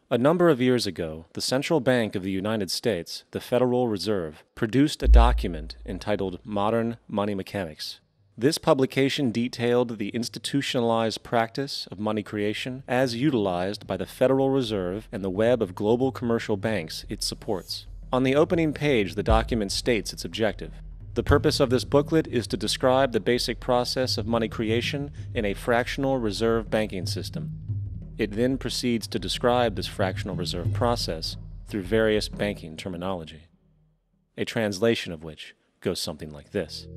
A number of years ago, the Central Bank of the United States, the Federal Reserve, produced a document entitled Modern Money Mechanics. This publication detailed the institutionalized practice of money creation as utilized by the Federal Reserve and the web of global commercial banks it supports. On the opening page, the document states its objective. The purpose of this booklet is to describe the basic process of money creation in a fractional reserve banking system. It then proceeds to describe this fractional reserve process through various banking terminology, a translation of which goes something like this.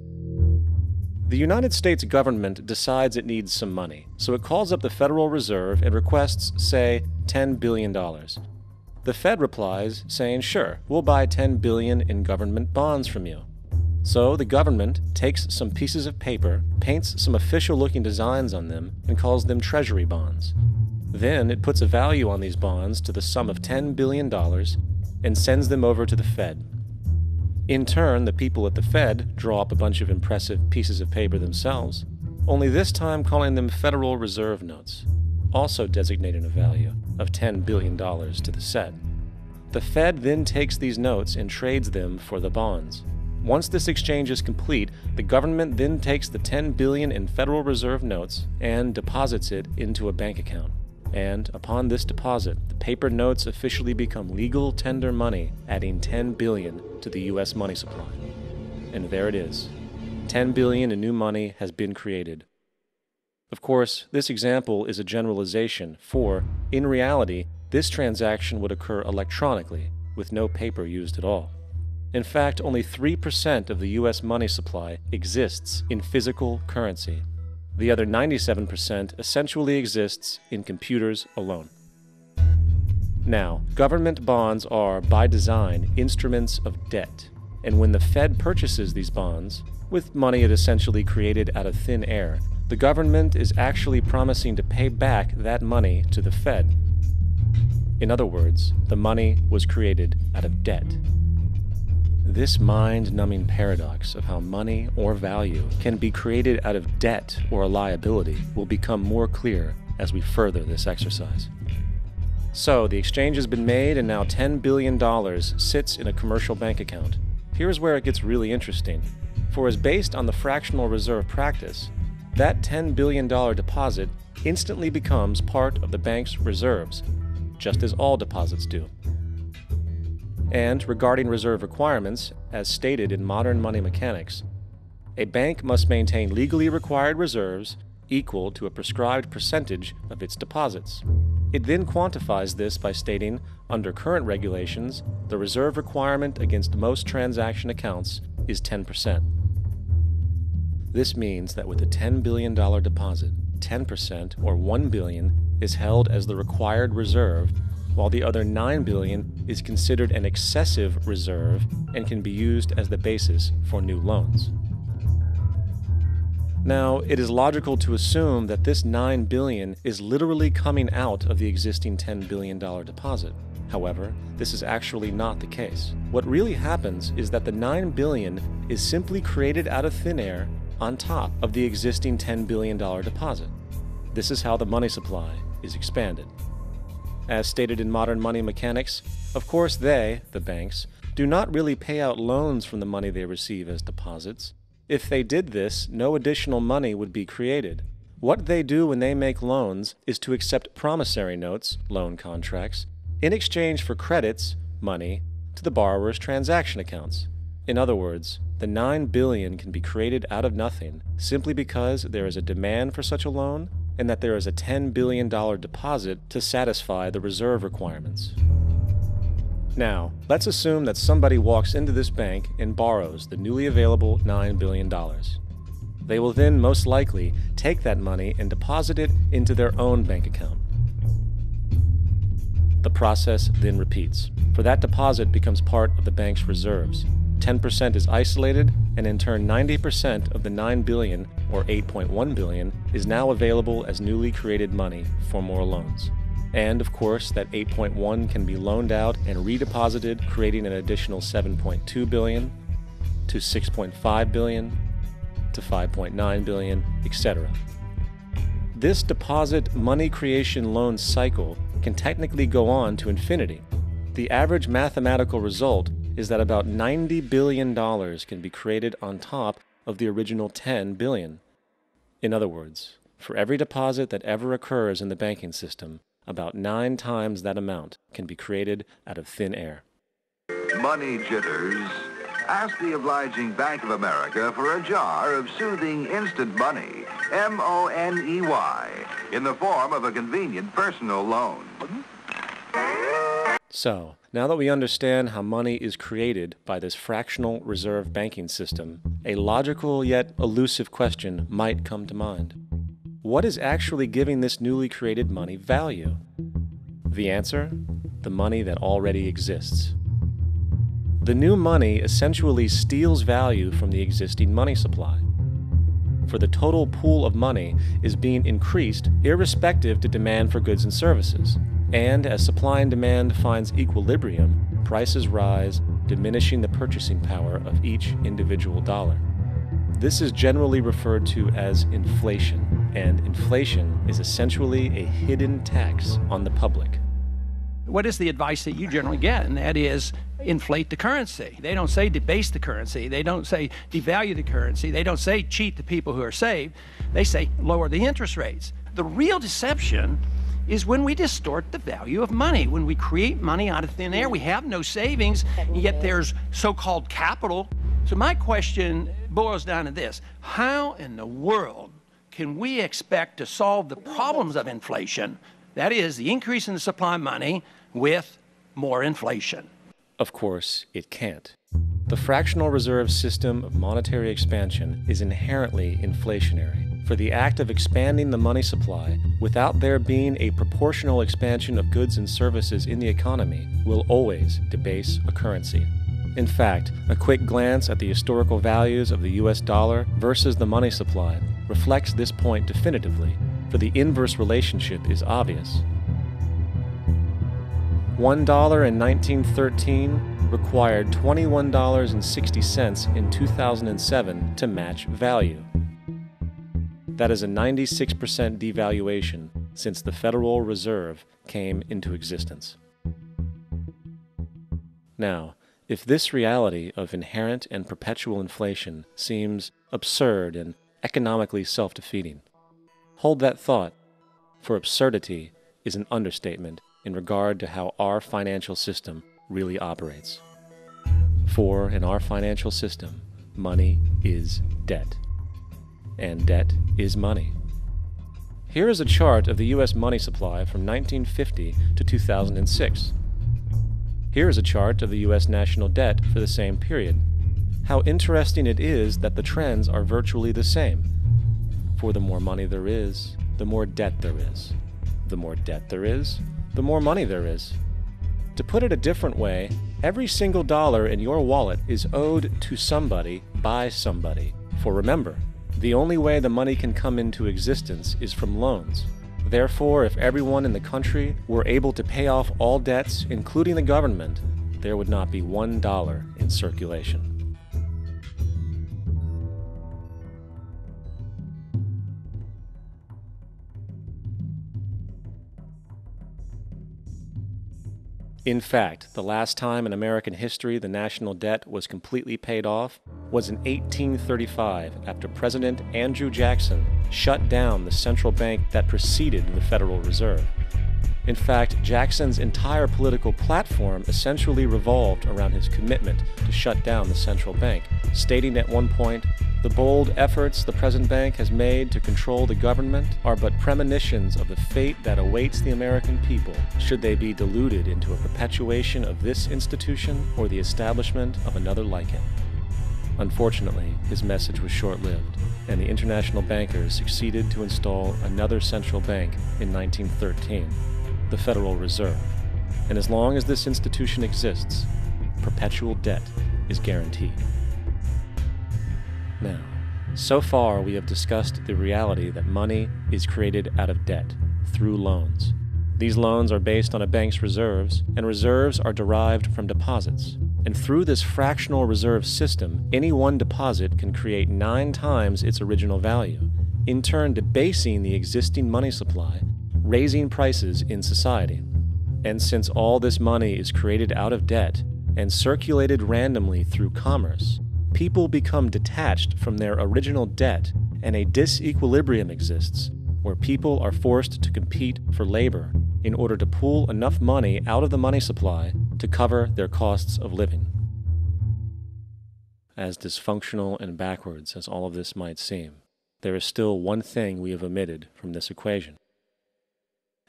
The United States government decides it needs some money, so it calls up the Federal Reserve and requests, say, $10 billion. The Fed replies, saying, sure, we'll buy $10 billion in government bonds from you. So the government takes some pieces of paper, paints some official-looking designs on them, and calls them Treasury bonds. Then it puts a value on these bonds to the sum of $10 billion and sends them over to the Fed. In turn, the people at the Fed draw up a bunch of impressive pieces of paper themselves, only this time calling them Federal Reserve notes, also designating a value of $10 billion to the set. The Fed then takes these notes and trades them for the bonds. Once this exchange is complete, the government then takes the $10 billion in Federal Reserve notes and deposits it into a bank account. And upon this deposit, the paper notes officially become legal tender money, adding $10 billion to the U.S. money supply. And there it is. $10 billion in new money has been created. Of course, this example is a generalization, for, in reality, this transaction would occur electronically, with no paper used at all. In fact, only 3% of the U.S. money supply exists in physical currency. The other 97% essentially exists in computers alone. Now, government bonds are, by design, instruments of debt, and when the Fed purchases these bonds, with money it essentially created out of thin air, the government is actually promising to pay back that money to the Fed. In other words, the money was created out of debt. This mind-numbing paradox of how money or value can be created out of debt or a liability will become more clear as we further this exercise. So, the exchange has been made and now $10 billion sits in a commercial bank account. Here's where it gets really interesting. For as based on the fractional reserve practice, that $10 billion deposit instantly becomes part of the bank's reserves, just as all deposits do. And regarding reserve requirements, as stated in modern money mechanics, a bank must maintain legally required reserves equal to a prescribed percentage of its deposits. It then quantifies this by stating, under current regulations, the reserve requirement against most transaction accounts is 10%. This means that with a $10 billion deposit, 10% or $1 billion is held as the required reserve, while the other $9 billion is considered an excessive reserve and can be used as the basis for new loans. Now, it is logical to assume that this $9 billion is literally coming out of the existing $10 billion deposit. However, this is actually not the case. What really happens is that the $9 billion is simply created out of thin air on top of the existing $10 billion deposit. This is how the money supply is expanded. As stated in modern money mechanics, of course they, the banks, do not really pay out loans from the money they receive as deposits. If they did this, no additional money would be created. What they do when they make loans is to accept promissory notes, loan contracts, in exchange for credits, money, to the borrower's transaction accounts. In other words, the $9 billion can be created out of nothing simply because there is a demand for such a loan and that there is a $10 billion deposit to satisfy the reserve requirements. Now, let's assume that somebody walks into this bank and borrows the newly available $9 billion. They will then most likely take that money and deposit it into their own bank account. The process then repeats, for that deposit becomes part of the bank's reserves. 10% is isolated, and in turn 90% of the $9 billion, or $8.1 billion, is now available as newly created money for more loans. And of course, that 8.1 can be loaned out and redeposited, creating an additional 7.2 billion, to 6.5 billion, to 5.9 billion, etc. This deposit money creation loan cycle can technically go on to infinity. The average mathematical result is that about $90 billion can be created on top of the original $10 billion. In other words, for every deposit that ever occurs in the banking system, about 9 times that amount can be created out of thin air. Money jitters? Ask the obliging Bank of America for a jar of soothing instant money, M-O-N-E-Y, in the form of a convenient personal loan. So, now that we understand how money is created by this fractional reserve banking system, a logical yet elusive question might come to mind. What is actually giving this newly created money value? The answer? The money that already exists. The new money essentially steals value from the existing money supply. For the total pool of money is being increased irrespective to demand for goods and services. And as supply and demand finds equilibrium, prices rise, diminishing the purchasing power of each individual dollar. This is generally referred to as inflation, and inflation is essentially a hidden tax on the public. What is the advice that you generally get? And that is inflate the currency. They don't say debase the currency. They don't say devalue the currency. They don't say cheat the people who are saved. They say lower the interest rates. The real deception is when we distort the value of money. When we create money out of thin air, we have no savings, yet there's so-called capital. So my question boils down to this: how in the world can we expect to solve the problems of inflation, that is, the increase in the supply of money, with more inflation? Of course, it can't. The fractional reserve system of monetary expansion is inherently inflationary. For the act of expanding the money supply without there being a proportional expansion of goods and services in the economy will always debase a currency. In fact, a quick glance at the historical values of the US dollar versus the money supply reflects this point definitively, for the inverse relationship is obvious. $1 in 1913 required $21.60 in 2007 to match value. That is a 96% devaluation since the Federal Reserve came into existence. Now, if this reality of inherent and perpetual inflation seems absurd and economically self-defeating, hold that thought, for absurdity is an understatement in regard to how our financial system really operates. For in our financial system, money is debt. And debt is money. Here is a chart of the U.S. money supply from 1950 to 2006. Here is a chart of the U.S. national debt for the same period. How interesting it is that the trends are virtually the same. For the more money there is, the more debt there is. The more debt there is, the more money there is. To put it a different way, every single dollar in your wallet is owed to somebody by somebody. For remember, the only way the money can come into existence is from loans. Therefore, if everyone in the country were able to pay off all debts, including the government, there would not be $1 in circulation. In fact, the last time in American history the national debt was completely paid off was in 1835 after President Andrew Jackson shut down the central bank that preceded the Federal Reserve. In fact, Jackson's entire political platform essentially revolved around his commitment to shut down the central bank, stating at one point, "The bold efforts the present bank has made to control the government are but premonitions of the fate that awaits the American people should they be deluded into a perpetuation of this institution or the establishment of another like it." Unfortunately, his message was short-lived, and the international bankers succeeded to install another central bank in 1913, the Federal Reserve. And as long as this institution exists, perpetual debt is guaranteed. Now, so far we have discussed the reality that money is created out of debt, through loans. These loans are based on a bank's reserves, and reserves are derived from deposits. And through this fractional reserve system, any one deposit can create 9 times its original value, in turn debasing the existing money supply, raising prices in society. And since all this money is created out of debt and circulated randomly through commerce, people become detached from their original debt, and a disequilibrium exists where people are forced to compete for labor in order to pool enough money out of the money supply to cover their costs of living. As dysfunctional and backwards as all of this might seem, there is still one thing we have omitted from this equation.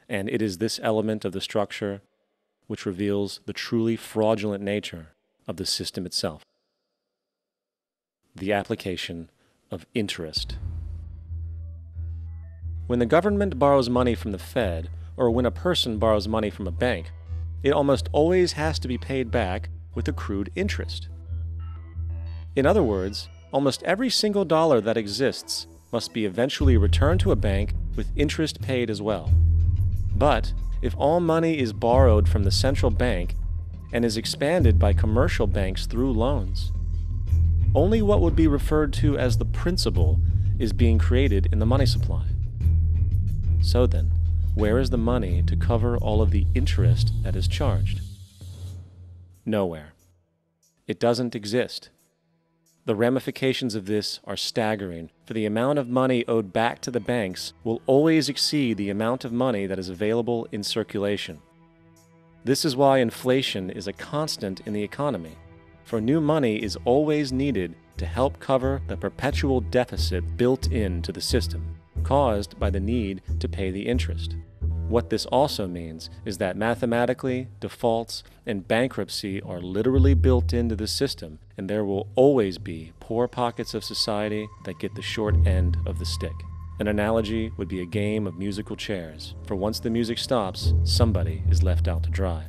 And it is this element of the structure which reveals the truly fraudulent nature of the system itself: the application of interest. When the government borrows money from the Fed, or when a person borrows money from a bank, it almost always has to be paid back with accrued interest. In other words, almost every single dollar that exists must be eventually returned to a bank with interest paid as well. But if all money is borrowed from the central bank and is expanded by commercial banks through loans, only what would be referred to as the principal is being created in the money supply. So then, where is the money to cover all of the interest that is charged? Nowhere. It doesn't exist. The ramifications of this are staggering, for the amount of money owed back to the banks will always exceed the amount of money that is available in circulation. This is why inflation is a constant in the economy, for new money is always needed to help cover the perpetual deficit built into the system, caused by the need to pay the interest. What this also means is that mathematically, defaults and bankruptcy are literally built into the system, and there will always be poor pockets of society that get the short end of the stick. An analogy would be a game of musical chairs, for once the music stops, somebody is left out to dry.